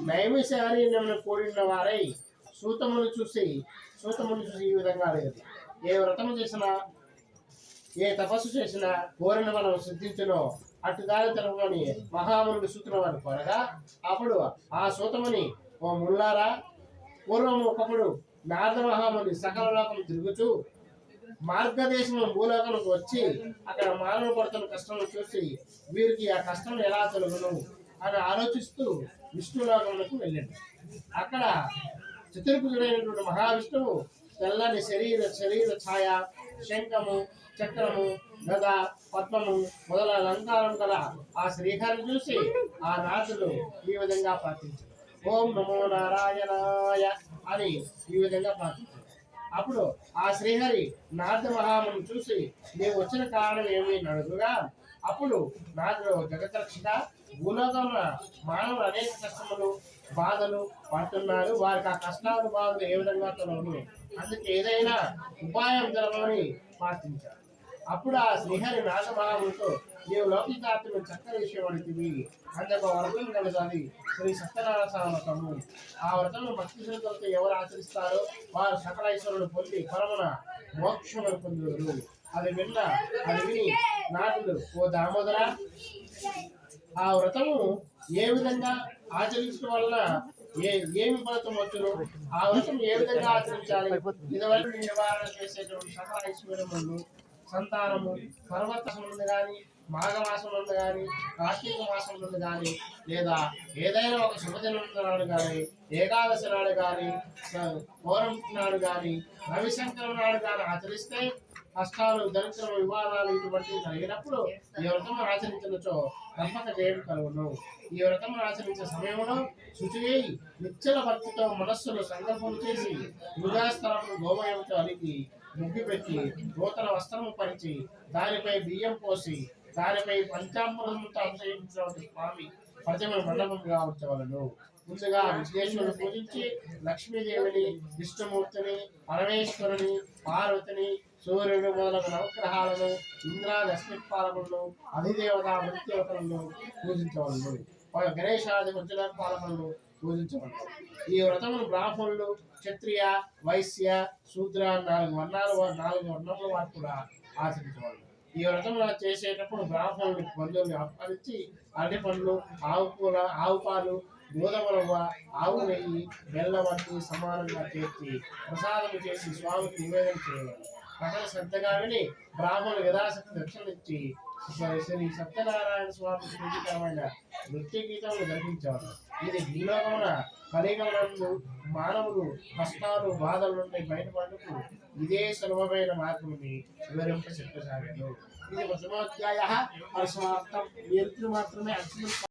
నైమిషారణ్యమును కూడిన వారై సూతమును చూసి ఈ విధంగా అడిగింది. ఏ వ్రతము చేసినా ఏ తపస్సు చేసినా కోరిన మనం సిద్ధించునో అట్టుదారి తెలవని మహామునుడు సూతుల వారు కోరగా అప్పుడు ఆ సూతముని, ఓ ముల్లారా, పూర్వము ఒకప్పుడు నారద మహాముని సకల లోకం తిరుగుచూ మార్గదేశము భూలోకానికి వచ్చి అక్కడ మానవ పడుతున్న కష్టం చూసి వీరికి ఆ కష్టం ఎలా తొలగును అని ఆలోచిస్తూ విష్ణులోకములకు వెళ్ళండి. అక్కడ చతుర్భుజుడైనటువంటి మహావిష్ణువు తెల్లని శరీర ఛాయ, శంఖము, చక్రము, గద, పద్మము మొదల అలంకారం గల ఆ శ్రీహరిని చూసి ఆ నాథుడు ఈ విధంగా ప్రార్థించారు. ఓం నమో నారాయణాయ అని ఈ విధంగా ప్రార్థించారు. అప్పుడు ఆ శ్రీహరి నారద మహాముని చూసి నీవు వచ్చిన కారణం ఏమి అడుగుగా అప్పుడు నారదుడు, జగద్రక్షిత, భూలోకంలో మానవులు అనేక కష్టములు బాధలు పడుతున్నారు, వారికి ఆ కష్టాలు బాధలు ఏ విధంగా తొలగను, అందుకే ఏదైనా ఉపాయం జరగమని ప్రార్థించారు. అప్పుడు ఆ శ్రీహరి నారద మహామునితో నీవు లౌకికాత్మ చక్కర విషయం అడిగివి, అందుకు వ్రతం కలిసాలి శ్రీ సత్యనారాయణ వ్రతము. ఆ వ్రతము భక్తి శ్రద్ధలతో ఎవరు ఆచరిస్తారో వారు సకల ఐశ్వర్యులు పొంది పరమున మోక్షములు పొందుదురు. అది విని నాటుడు, ఓ దామోదర, ఆ వ్రతము ఏ విధంగా ఆచరించడం వల్ల ఏమి ఫలితం వచ్చును, ఆ వ్రతం ఏ విధంగా ఆచరించాలి, ఇదివరకు నివారణ చేసేటువంటి సకల ఐశ్వర్యములు, సంతానము, పర్వతం నుండి కానీ, మాఘమాసం నుండి కానీ, కార్తీక మాసం నుండి కానీ, లేదా ఏదైనా ఒక శుభదినం నాడు కానీ, ఏకాదశి నాడు కానీ, పౌరం నాడు కానీ, రవిశంకరం నాడు కానీ ఆచరిస్తే కష్టాలు, దరిద్రం, వివాదాలు ఇటువంటి కలిగినప్పుడు ఈ వ్రతం ఆచరించినచో తప్పక జయం కలుగును. ఈ వ్రతం ఆచరించే సమయంలో శుచి నిశ్చల భక్తితో మనస్సును సంకల్పం చేసి మృగాస్థలము గోమయంతో అలిగి ముగ్గు పెట్టి నూతన వస్త్రము పరిచి దానిపై బియ్యం పోసి దానిపై పంచామృతంతో అభిషేకించినటువంటి స్వామి ప్రతిమ మండపంగా ఉంచవలను. ముందుగా విఘ్నేశ్వరుని పూజించి లక్ష్మీదేవిని, విష్ణుమూర్తిని, పరమేశ్వరుని, పార్వతిని, సూర్యుడు మొదలగు నవగ్రహాలను, ఇంద్రాది అశ్విపాలకులను, అధిదేవత మృత్యుదేవతలను పూజించవలను. గణేశాది పాలకులను పూజించవలను. ఈ వ్రతమును బ్రాహ్మణులు, క్షత్రియ, వైశ్య, శూద్ర 4 వర్ణముల వారు కూడా ఆచరించవలను. ఈ వ్రతం చేసేటప్పుడు బ్రాహ్మణుని బంధువుల్ని ఆహ్వానించి అరటి పండ్లు, ఆవు పాలు, గోధుమరవ్వ, ఆవు నెయ్యి, బెల్లం వంటి సమానంగా చేర్చి ప్రసాదం చేసి స్వామికి నివేదన చేయవాలి. ప్రజలు శ్రద్ధగా విని బ్రాహ్మణులు యథాశక్తి దక్షిణిచ్చి శ్రీ సత్యనారాయణ స్వామి ప్రీతికరమైన నృత్య గీతములు జరిపించేవారు. ఇది భూలోకమున కలిగలందు మానవులు కష్టాలు, బాధల నుండి బయటపడుటకు ఇదే సులభమైన మార్గముని వివరింప చెప్పసాగాను. ఇది 1వ అధ్యాయ పరిసమాప్తం. మాత్రమే